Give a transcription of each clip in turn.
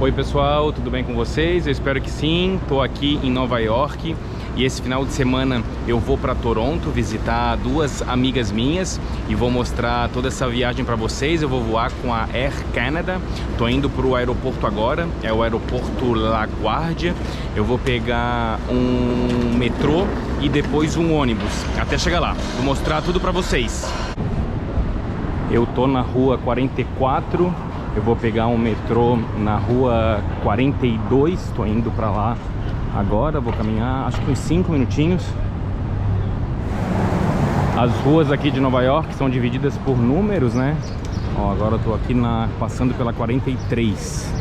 Oi pessoal, tudo bem com vocês? Eu espero que sim. Estou aqui em Nova York e esse final de semana eu vou para Toronto visitar duas amigas minhas e vou mostrar toda essa viagem para vocês. Eu vou voar com a Air Canada. Estou indo para o aeroporto agora, é o aeroporto LaGuardia. Eu vou pegar um metrô e depois um ônibus até chegar lá. Vou mostrar tudo para vocês. Eu tô na rua 44. Eu vou pegar um metrô na rua 42, estou indo para lá agora, vou caminhar acho que uns 5 minutinhos. As ruas aqui de Nova York são divididas por números, né? Ó, agora eu tô aqui passando pela 43.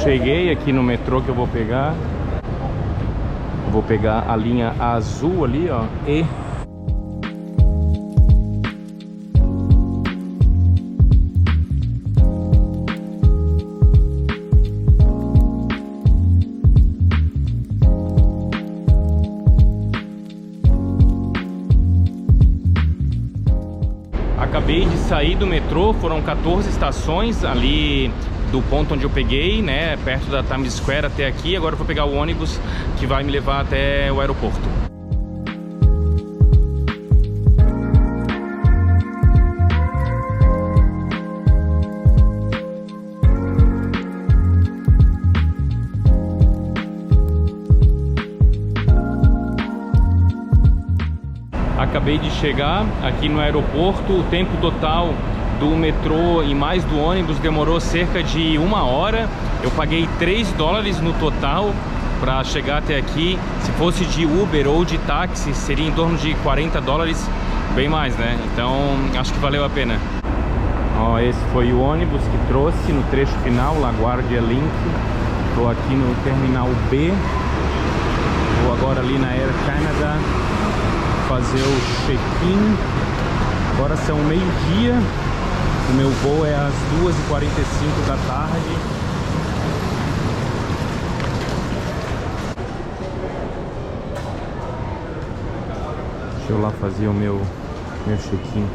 Cheguei aqui no metrô que eu vou pegar. Vou pegar a linha azul ali, ó, e acabei de sair do metrô, foram 14 estações ali do ponto onde eu peguei, né, perto da Times Square até aqui. Agora eu vou pegar o ônibus que vai me levar até o aeroporto. Acabei de chegar aqui no aeroporto. O tempo total do metrô e mais do ônibus demorou cerca de 1 hora. Eu paguei $3 no total para chegar até aqui. Se fosse de Uber ou de táxi seria em torno de $40, bem mais, né? Então acho que valeu a pena. Ó, esse foi o ônibus que trouxe no trecho final, LaGuardia Link. Estou aqui no terminal B. Vou agora ali na Air Canada fazer o check-in. Agora são meio-dia. O meu voo é às 2h45 da tarde. Deixa eu lá fazer o meu check-in.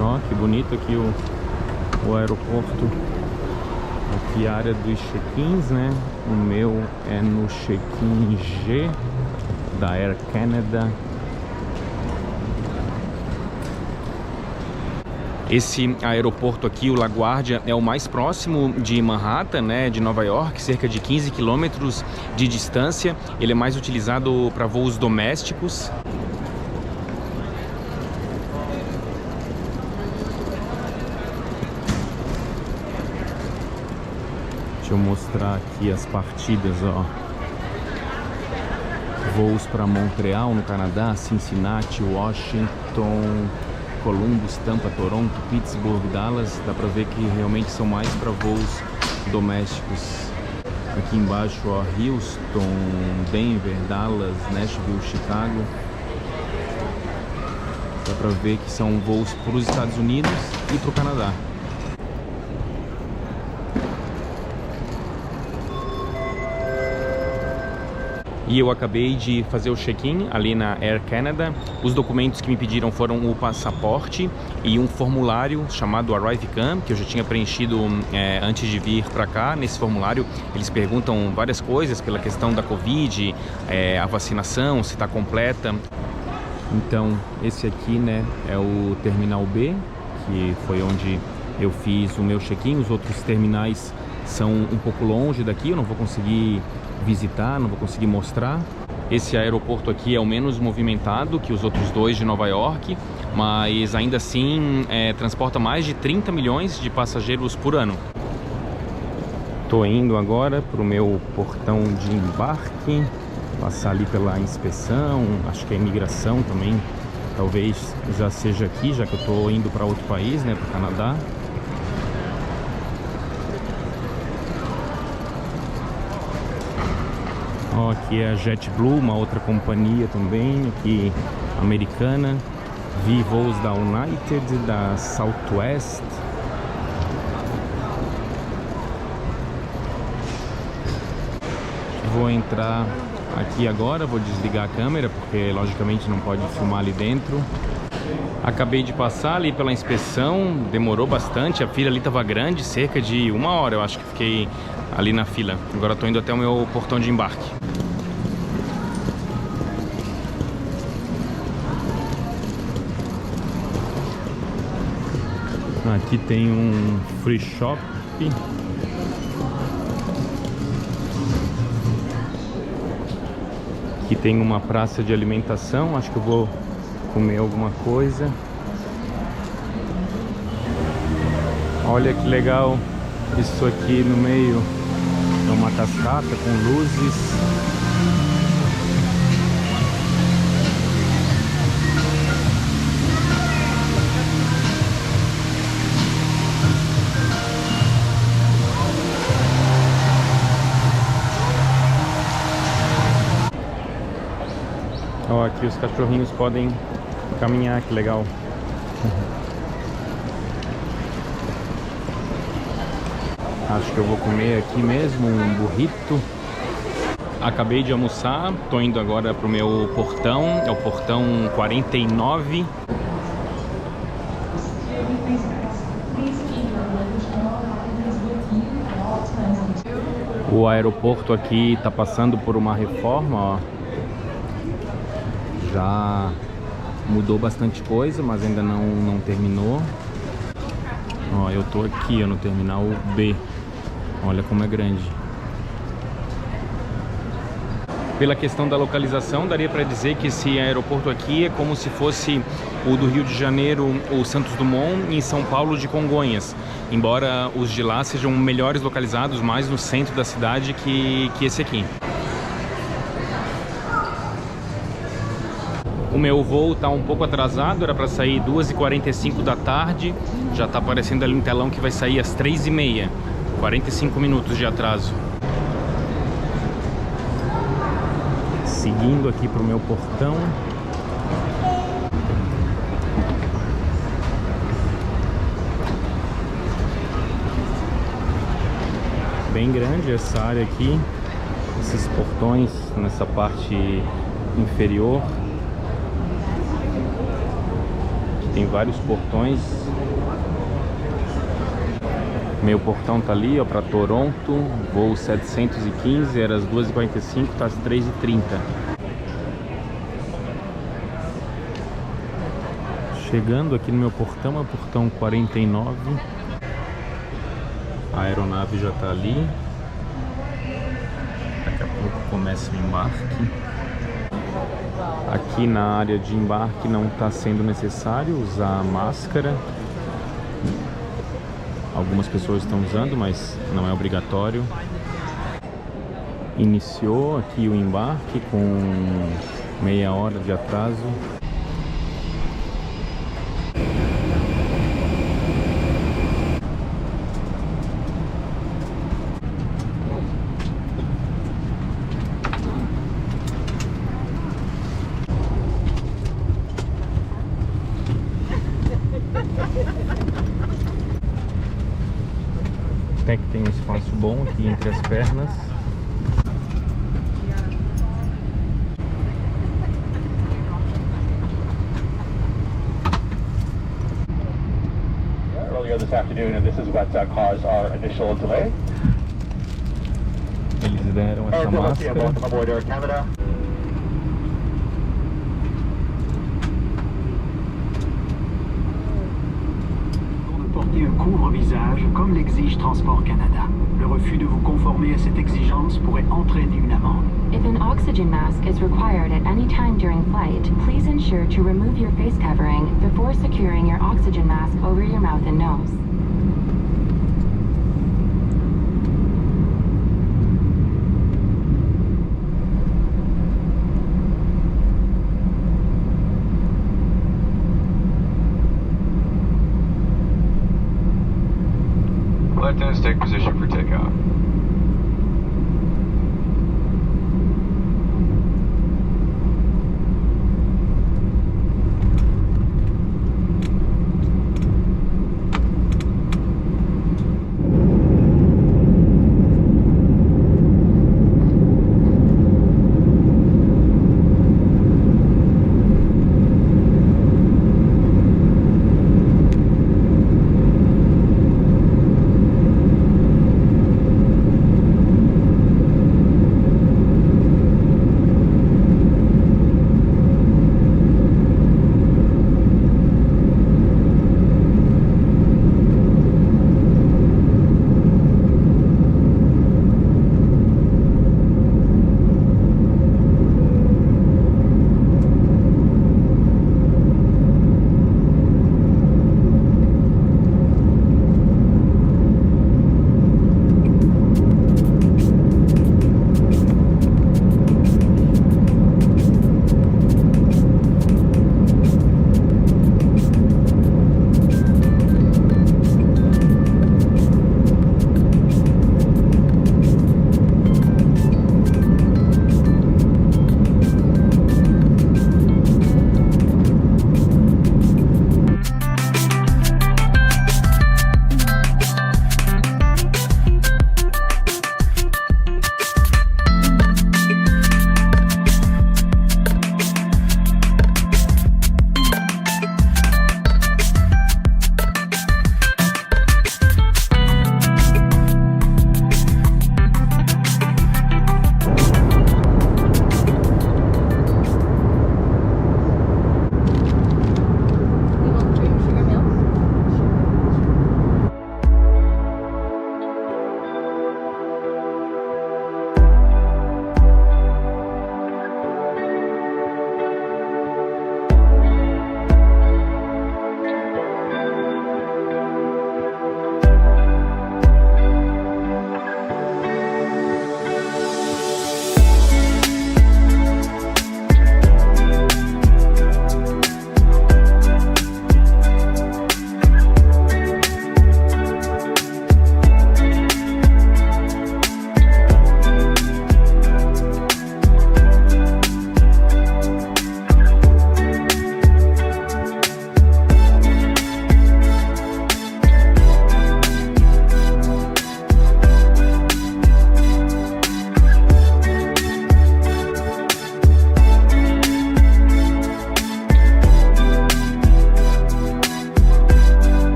Ó, que bonito aqui o aeroporto. Aqui a área dos check-ins, né? O meu é no check-in G da Air Canada. Esse aeroporto aqui, o LaGuardia, é o mais próximo de Manhattan, né, de Nova York, cerca de 15 quilômetros de distância. Ele é mais utilizado para voos domésticos. Deixa eu mostrar aqui as partidas, ó. Voos para Montreal, no Canadá, Cincinnati, Washington, Columbus, Tampa, Toronto, Pittsburgh, Dallas. Dá para ver que realmente são mais para voos domésticos. Aqui embaixo, ó, Houston, Denver, Dallas, Nashville, Chicago. Dá para ver que são voos para os Estados Unidos e para o Canadá. E eu acabei de fazer o check-in ali na Air Canada. Os documentos que me pediram foram o passaporte e um formulário chamado ArriveCan, que eu já tinha preenchido antes de vir para cá. Nesse formulário eles perguntam várias coisas pela questão da Covid, a vacinação, se está completa. Então esse aqui, né, é o terminal B, que foi onde eu fiz o meu check-in. Os outros terminais são um pouco longe daqui, eu não vou conseguir visitar, não vou conseguir mostrar. Esse aeroporto aqui é o menos movimentado que os outros dois de Nova York, mas ainda assim transporta mais de 30 milhões de passageiros por ano. Tô indo agora para o meu portão de embarque, passar ali pela inspeção, acho que a imigração também talvez já seja aqui, já que eu tô indo para outro país, né, para o Canadá. Ó, aqui é a JetBlue, uma outra companhia também, aqui americana. Vi voos da United, da Southwest. Vou entrar aqui agora, vou desligar a câmera, porque logicamente não pode filmar ali dentro. Acabei de passar ali pela inspeção, demorou bastante, a fila ali estava grande, cerca de 1 hora eu acho que fiquei ali na fila. Agora estou indo até o meu portão de embarque. Aqui tem um free shop. Aqui tem uma praça de alimentação, acho que eu vou comer alguma coisa. Olha que legal isso aqui no meio, é uma cascata com luzes. Ó, aqui os cachorrinhos podem caminhar, que legal. Acho que eu vou comer aqui mesmo um burrito. Acabei de almoçar, tô indo agora pro meu portão, é o portão 49. O aeroporto aqui tá passando por uma reforma, ó. Já mudou bastante coisa, mas ainda não terminou. Ó, eu tô aqui, ó, no terminal B. Olha como é grande. Pela questão da localização, daria para dizer que esse aeroporto aqui é como se fosse o do Rio de Janeiro, o Santos Dumont, e em São Paulo de Congonhas. Embora os de lá sejam melhores localizados, mais no centro da cidade que esse aqui. O meu voo está um pouco atrasado, era para sair 2h45 da tarde. Já está aparecendo ali no telão que vai sair às 3h30. 45 minutos de atraso. Seguindo aqui para o meu portão. Bem grande essa área aqui. Esses portões nessa parte inferior. Tem vários portões. Meu portão tá ali, ó, para Toronto. Voo 715, era às 2h45, tá às 3h30. Chegando aqui no meu portão, é o portão 49. A aeronave já tá ali. Daqui a pouco começa o embarque. Aqui na área de embarque não está sendo necessário usar máscara. Algumas pessoas estão usando, mas não é obrigatório. Iniciou aqui o embarque com meia hora de atraso. Até que tem um espaço bom aqui entre as pernas. Earlier this afternoon, and this is what caused our initial delay. Eles deram essa máscara. Welcome aboard Air Canada. Porter un couvre-visage comme l'exige Transport Canada. Le refus de vous conformer à cette exigence pourrait entraîner une amende. If an oxygen mask is required at any time during flight, please ensure to remove your face covering before securing your oxygen mask over your mouth and nose. Lieutenants, take position for takeoff.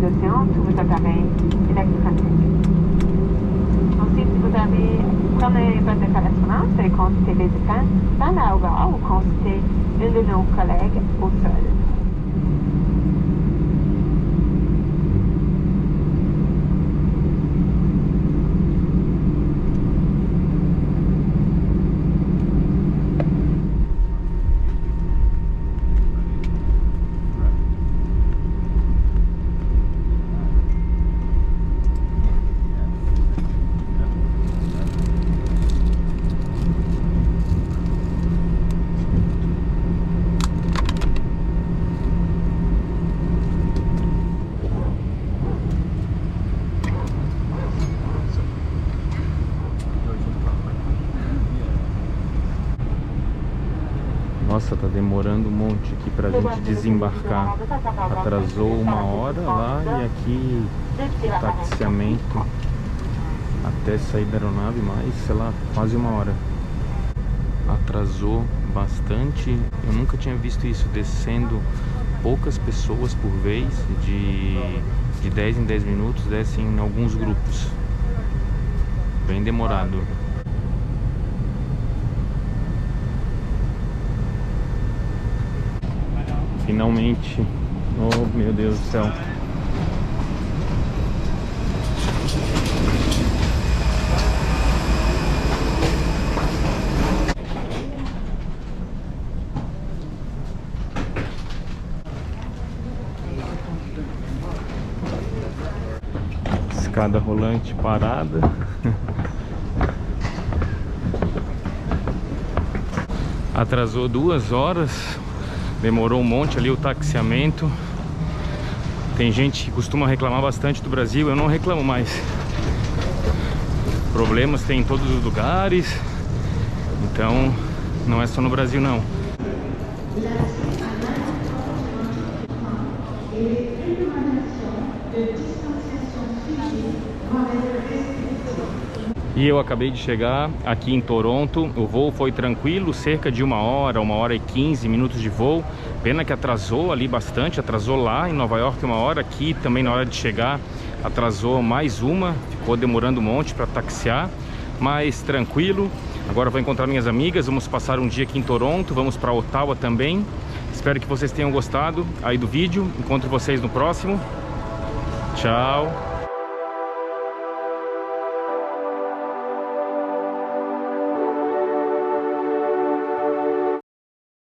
d'océan tous vos appareils électroniques. Ensuite, prenez votre correspondance et consultez les défenses dans la hauteur ou consultez une de nos collègues au sol. Nossa, tá demorando um monte aqui pra gente desembarcar. Atrasou 1 hora lá e aqui o taxiamento até sair da aeronave, mais, sei lá, quase 1 hora. Atrasou bastante. Eu nunca tinha visto isso, descendo poucas pessoas por vez, de 10 em 10 minutos, descem em alguns grupos. Bem demorado. Finalmente. Oh, meu Deus do céu. Escada rolante parada. Atrasou 2 horas. Demorou um monte ali o taxiamento. Tem gente que costuma reclamar bastante do Brasil. Eu não reclamo mais. Problemas tem em todos os lugares. Então não é só no Brasil não. E eu acabei de chegar aqui em Toronto. O voo foi tranquilo, cerca de 1 hora, 1 hora e 15 minutos de voo. Pena que atrasou ali bastante, atrasou lá em Nova York 1 hora, aqui também na hora de chegar atrasou mais uma, ficou demorando um monte para taxiar, mas tranquilo. Agora vou encontrar minhas amigas, vamos passar um dia aqui em Toronto, vamos para Ottawa também. Espero que vocês tenham gostado aí do vídeo, encontro vocês no próximo. Tchau!